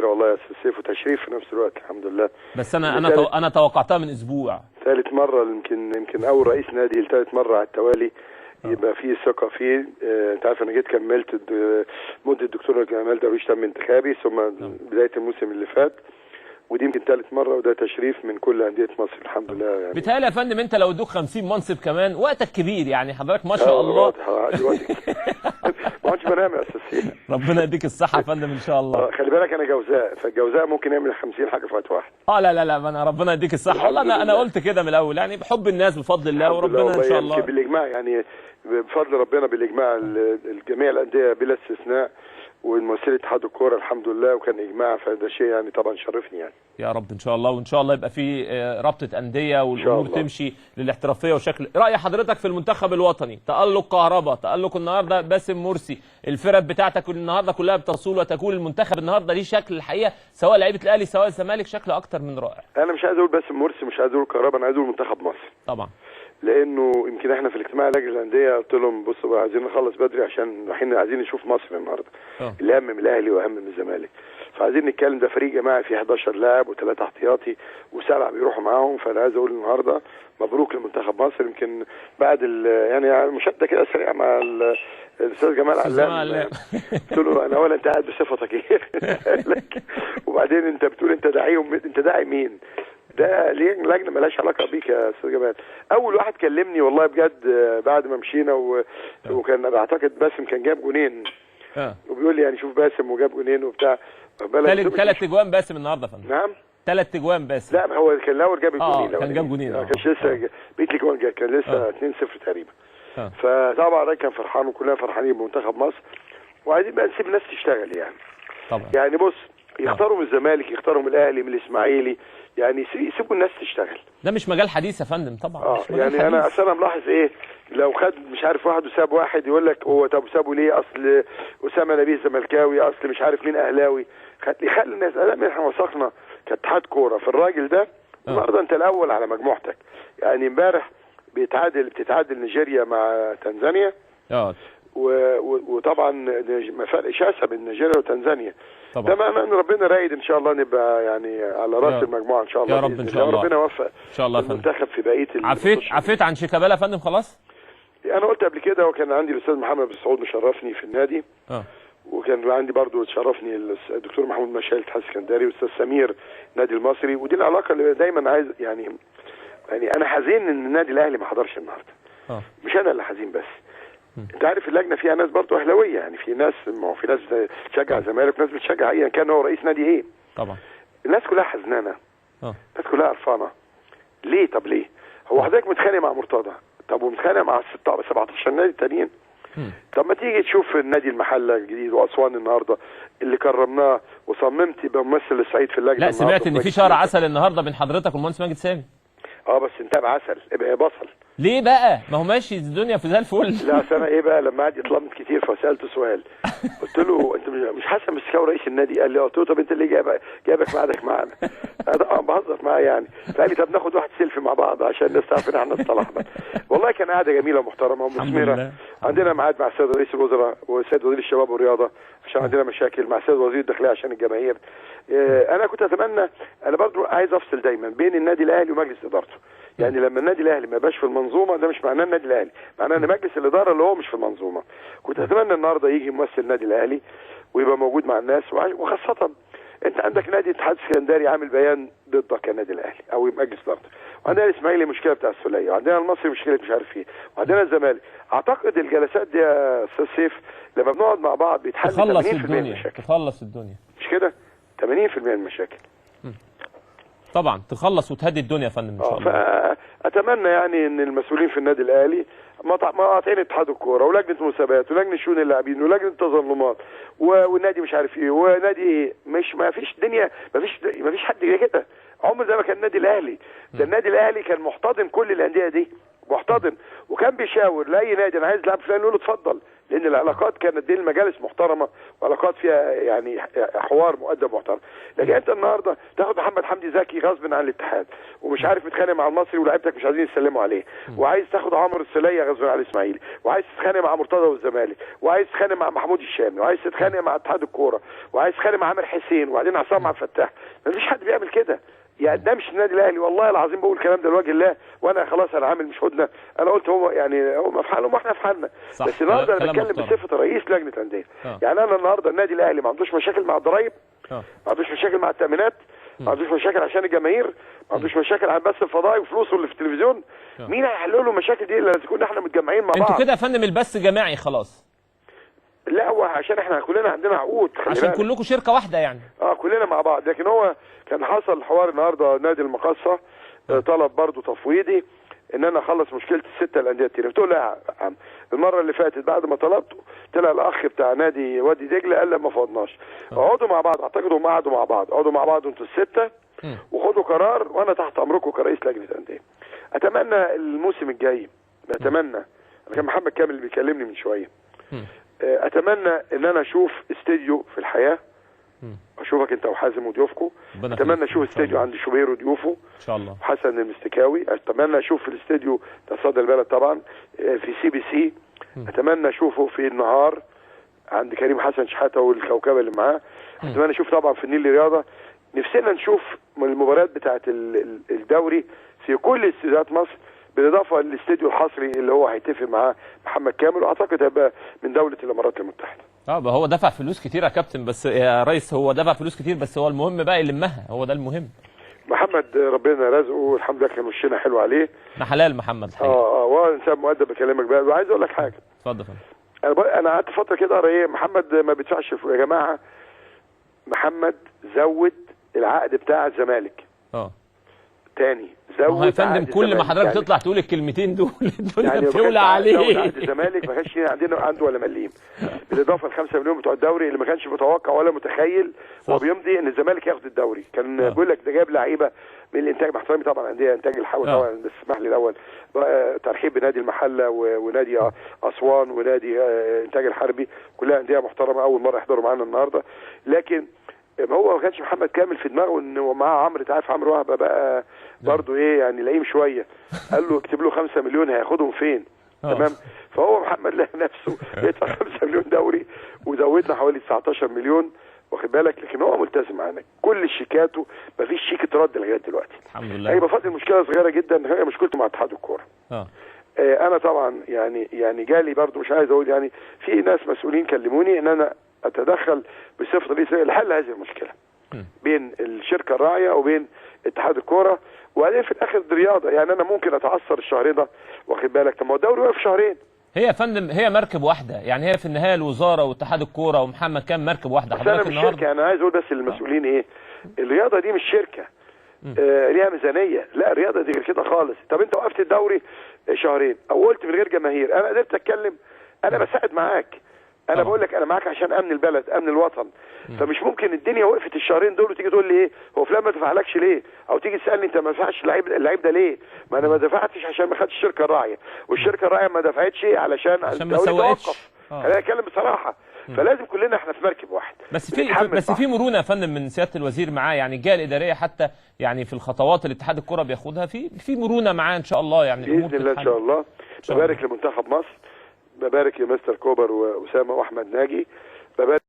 والله يا استاذ سيف، وتشريف في نفس الوقت الحمد لله. بس انا توقعتها من اسبوع. ثالث مره، يمكن اول رئيس نادي ثالث مره على التوالي يبقى فيه ثقه فيه. انت عارف انا جيت كملت مده الدكتور جمال درويش تم انتخابي، ثم بدايه الموسم اللي فات، ودي يمكن ثالث مره، وده تشريف من كل انديه مصر الحمد لله. يعني بيتهيألي يا فندم انت لو ادوك 50 منصب كمان وقتك كبير، يعني حضرتك ما شاء الله. ما عادش بنام يا استاذ سيف. ربنا يديك الصحه يا فندم ان شاء الله. خلي بالك انا جوزاء، فالجوزاء ممكن يعمل 50 حاجه في وقت واحد. لا انا ربنا يديك الصحه والله. انا قلت كده من الاول، يعني بحب الناس بفضل الله، وربنا ان شاء الله بالاجماع، يعني بفضل ربنا بالاجماع الجميع الانديه بلا استثناء وممثلي اتحاد الكوره الحمد لله، وكان اجماع، فده شيء يعني طبعا شرفني يعني. يا رب ان شاء الله، وان شاء الله يبقى في رابطه انديه والامور تمشي للاحترافيه وشكل. راي حضرتك في المنتخب الوطني؟ تالق كهربا، تالق النهارده باسم مرسي، الفرق بتاعتك النهارده كلها بتصول وتكون. المنتخب النهارده ليه شكل الحقيقه، سواء لعيبه الاهلي سواء الزمالك، شكل اكتر من رائع. انا مش عايز اقول باسم مرسي، مش عايز اقول كهربا، انا عايز اقول منتخب مصر طبعا، لانه يمكن احنا في الاجتماع لجنه الانديه قلت لهم بصوا بقى، عايزين نخلص بدري عشان رايحين عايزين نشوف مصر النهارده. اللي اهم من الاهلي واهم من الزمالك، فعايزين نتكلم. ده فريق جماعي فيه 11 لاعب وثلاثه احتياطي وسبعه بيروحوا معاهم، فانا عايز اقول النهارده مبروك لمنتخب مصر. يمكن بعد يعني مشاده كده سريعه مع الاستاذ جمال علام، قلت له انا اولا انت قاعد بصفتك ايه؟ وبعدين انت بتقول انت داعيهم، انت داعي مين؟ ده ليه لجنه مالهاش علاقه بيك يا استاذ جمال. اول واحد كلمني والله بجد بعد ما مشينا وكان بعتقد باسم كان جاب جونين، وبيقول لي يعني شوف باسم وجاب جونين وبتاع. ثلاث اجوان باسم النهارده يا فندم. نعم 3 اجوان باسم. لا هو كان الاول جاب الجونين. كان جاب جونين. كانش لسه بيت لي جوان، كان لسه 2-0 تقريبا. فطبعا الراجل كان فرحان وكلنا فرحانين بمنتخب مصر، وعايزين بقى نسيب الناس تشتغل يعني. طبعا يعني بص، يختاروا من الزمالك، يختاروا من الاهلي، من الاسماعيلي، يعني يسيبوا الناس تشتغل. ده مش مجال حديث يا فندم طبعا. يعني انا ملاحظ ايه، لو خد مش عارف واحد وساب واحد يقول لك هو طب سابه ليه؟ اصل اسامه نبيه زملكاوي، اصل مش عارف مين اهلاوي. خلي الناس، احنا وثقنا كاتحاد كوره في الراجل ده. النهارده انت الاول على مجموعتك. يعني امبارح بتتعادل نيجيريا مع تنزانيا. وطبعا فرق شاسع بين نيجيريا وتنزانيا. تماما ربنا رايد ان شاء الله نبقى يعني على راس المجموعه ان شاء الله. يا رب ان شاء الله. ربنا يوفق ان شاء الله المنتخب في بقيه عفيت عن شيكابالا يا فندم خلاص؟ انا قلت قبل كده، وكان عندي الاستاذ محمد بن سعود مشرفني في النادي. وكان عندي برضو تشرفني الدكتور محمود مشايل الاتحاد السكندري، والاستاذ سمير النادي المصري. ودي العلاقه اللي دايما عايز يعني انا حزين ان النادي الاهلي ما حضرش النهارده. مش انا اللي حزين بس. انت عارف اللجنه فيها ناس برضو اهلاويه، يعني في ناس، ما هو في ناس بتشجع الزمالك وناس بتشجع ايا كان هو رئيس نادي ايه. طبعا الناس كلها حزنانه. الناس كلها قرفانه. ليه؟ طب ليه؟ هو حضرتك متخانق مع مرتضى، طب ومتخانق مع 17 نادي التانيين. طب ما تيجي تشوف النادي المحله الجديد واسوان النهارده اللي كرمناه، وصممت يبقى ممثل الصعيد في اللجنه. لا سمعت ان في شهر عسل النهارده بين حضرتك والمهندس ماجد سامي. بس انت بعسل ابقى بصل. ليه بقى؟ ما هو ماشي الدنيا في زي الفل. لا انا ايه بقى، لما قعد يتلمط كتير فسالته سؤال، قلت له انت مش حسن مسكاوي رئيس النادي؟ قال لي قلت له طب انت اللي جايبك ميعادك معانا؟ انا بهزر معاه يعني. فقال لي طب ناخد واحد سيلفي مع بعض عشان الناس تعرف ان احنا اصطلحنا. والله كان قعده جميله ومحترمه ومثمره. عندنا ميعاد مع السيد رئيس الوزراء والسيد وزير الشباب والرياضه عشان عندنا مشاكل، مع السيد وزير الداخليه عشان الجماهير. انا كنت اتمنى، انا برضو عايز افصل دايما بين النادي الاهلي ومجلس ادارته. يعني لما النادي الاهلي ما يبقاش في المنظومه، ده مش معناه النادي الاهلي، معناه ان مجلس الاداره اللي هو مش في المنظومه. كنت اتمنى النهارده يجي ممثل النادي الاهلي ويبقى موجود مع الناس، وخاصه انت عندك نادي الاتحاد السكندري عامل بيان ضدك النادي الاهلي او مجلس ادارته، وعندنا الاسماعيلي مشكله بتاع السوليه، وعندنا المصري مشكله مش عارف ايه، وعندنا الزمالك. اعتقد الجلسات دي يا استاذ سيف لما بنقعد مع بعض بيتحل 80% من المشاكل. تخلص الدنيا مش كده؟ 80% من المشاكل طبعا تخلص وتهدي الدنيا يا فندم ان شاء الله. فاتمنى يعني ان المسؤولين في النادي الاهلي مقاطعين اتحاد الكوره ولجنه المسابقات ولجنه شؤون اللاعبين ولجنه التظلمات والنادي مش عارف ايه ونادي ايه، مش ما فيش دنيا، ما فيش حد كده. عمر ده ما كان النادي الاهلي. ده النادي الاهلي كان محتضن كل الانديه دي، محتضن، وكان بيشاور لاي نادي انا عايز لاعب فلان يقول له اتفضل. لان العلاقات كانت دي المجالس محترمه وعلاقات فيها يعني حوار مؤدب محترم. لكن انت النهارده تاخد محمد حمدي زكي غصب عن الاتحاد ومش عارف متخانق مع المصري ولاعيبتك مش عايزين يسلموا عليه، وعايز تاخد عمرو السليه غصب عن الاسماعيلي، وعايز تتخانق مع مرتضى والزمالك، وعايز تتخانق مع محمود الشامي، وعايز تتخانق مع اتحاد الكوره، وعايز تتخانق مع عامر حسين، وبعدين عصام عبد الفتاح. مفيش حد بيعمل كده. يعني ده مش النادي الاهلي، والله العظيم بقول الكلام ده لوجه الله، وانا خلاص انا عامل مش هدنه، انا قلت هو يعني هم في حالهم واحنا في حالنا. بس النهارده انا بتكلم بصفه رئيس لجنه انديه. يعني انا النهارده النادي الاهلي ما عندوش مشاكل مع الضرايب، ما عندوش مشاكل مع التامينات، ما عندوش مشاكل عشان الجماهير، ما عندوش مشاكل عن بث الفضائي وفلوسه اللي في التلفزيون. مين هيحل له المشاكل دي الا اذا كنا احنا متجمعين مع بعض؟ انتوا كده يا فندم البث جماعي خلاص. لا هو عشان احنا كلنا عندنا عقود، عشان كلكم شركه واحده يعني. كلنا مع بعض. لكن هو كان حصل حوار النهارده نادي المقاصه طلب برضه تفويضي ان انا اخلص مشكله السته الانديه التانيه. قلت له لا يا عم، المره اللي فاتت بعد ما طلبته طلع الاخ بتاع نادي وادي دجله قال لا ما فوضناش. اقعدوا مع بعض، اعتقد هم قعدوا مع بعض، اقعدوا مع بعض انتوا السته وخدوا قرار، وانا تحت امركم كرئيس لجنه انديه. اتمنى الموسم الجاي، اتمنى، انا كان محمد كامل اللي بيكلمني من شويه، اتمنى ان انا اشوف استديو في الحياه، اشوفك انت وحازم وضيوفكم، اتمنى اشوف استديو عند شوبير وضيوفه ان شاء الله، حسن المستكاوي، اتمنى اشوف في الاستديو بتاع صدى البلد طبعا في سي بي سي، اتمنى اشوفه في النهار عند كريم حسن شحاته والكوكبه اللي معاه، اتمنى اشوف طبعا في النيل رياضه. نفسنا نشوف المباريات بتاعه الدوري في كل استديوهات مصر، بالاضافه للاستديو الحصري اللي هو هيتفق معاه محمد كامل، واعتقد هيبقى من دوله الامارات المتحده. هو دفع فلوس كتير يا كابتن، بس يا ريس هو دفع فلوس كتير، بس هو المهم بقى يلمها، هو ده المهم. محمد ربنا رزقه والحمد لله، كان وشنا حلو عليه. ده حلال محمد الحقيقه. هو انسان مؤدب. بكلمك بقى وعايز اقول لك حاجه. اتفضل. انا قعدت فتره كده اقرا ايه محمد ما بيدفعش يا جماعه. محمد زود العقد بتاع الزمالك. تاني زود. يا فندم كل ما حضرتك تطلع تقول الكلمتين دول الدنيا بتولع عليه. زود عقد الزمالك، ما كانش عنده ولا مليم، بالاضافه ل 5 مليون بتوع الدوري اللي ما كانش متوقع ولا متخيل وهو بيمضي ان الزمالك ياخد الدوري. كان بيقول لك ده جايب لعيبه من الانتاج، مع احترامي طبعا انديه انتاج الحاوي طبعا، بس اسمح لي الاول ترحيب بنادي المحله ونادي اسوان ونادي انتاج الحربي، كلها انديه محترمه اول مره يحضروا معانا النهارده. لكن هو ما كانش محمد كامل في دماغه انه معاه عمرو، تعرف عمرو وهبه بقى برضه ايه يعني لئيم شويه، قال له اكتب له 5 مليون هياخدهم فين؟ تمام. فهو محمد لقى نفسه يدفع 5 مليون دوري وزودنا حوالي 19 مليون، واخد بالك؟ لكن هو ملتزم معانا، كل شيكاته ما فيش شيك اترد لغايه دلوقتي. الحمد لله. هيبقى فاضل مشكله صغيره جدا، هي مشكلته مع اتحاد الكوره. انا طبعا يعني جالي برضه، مش عايز اقول يعني، في ناس مسؤولين كلموني ان انا اتدخل بصفه رئيس لحل هذه المشكله بين الشركه الراعيه وبين اتحاد الكوره، وبعدين في الاخر دي رياضه. يعني انا ممكن اتعثر الشهرين ده، واخد بالك؟ طب ما هو الدوري واقف شهرين. هي يا فندم هي مركب واحده، يعني هي في النهايه الوزاره واتحاد الكوره ومحمد كان مركب واحده. بس انا مش شركه، انا عايز اقول بس للمسؤولين ايه، الرياضه دي مش شركه ليها ميزانيه، لا الرياضه دي غير كده خالص. طب انت وقفت الدوري شهرين او قلت من غير جماهير، انا قدرت اتكلم، انا بساعد معاك، انا بقول لك انا معاك عشان امن البلد، امن الوطن. فمش ممكن الدنيا وقفت الشهرين دول وتيجي تقول لي ايه هو فلان ما دفعلكش ليه، او تيجي تسالني انت ما دفعتش اللعيب ده ليه؟ ما انا ما دفعتش عشان ما خدتش الشركه الراعيه، والشركه الراعيه ما دفعتش علشان ما سوقتش. انا اتكلم بصراحه. فلازم كلنا احنا في مركب واحد. بس في مرونه يا فندم من سياده الوزير معاه، يعني الجهه الاداريه حتى يعني في الخطوات اللي اتحاد الكره بياخدها في مرونه معاه ان شاء الله، يعني باذن الله ان شاء الله. ببارك لمنتخب مصر، ببارك لمستر كوبر واسامه واحمد ناجي، ببارك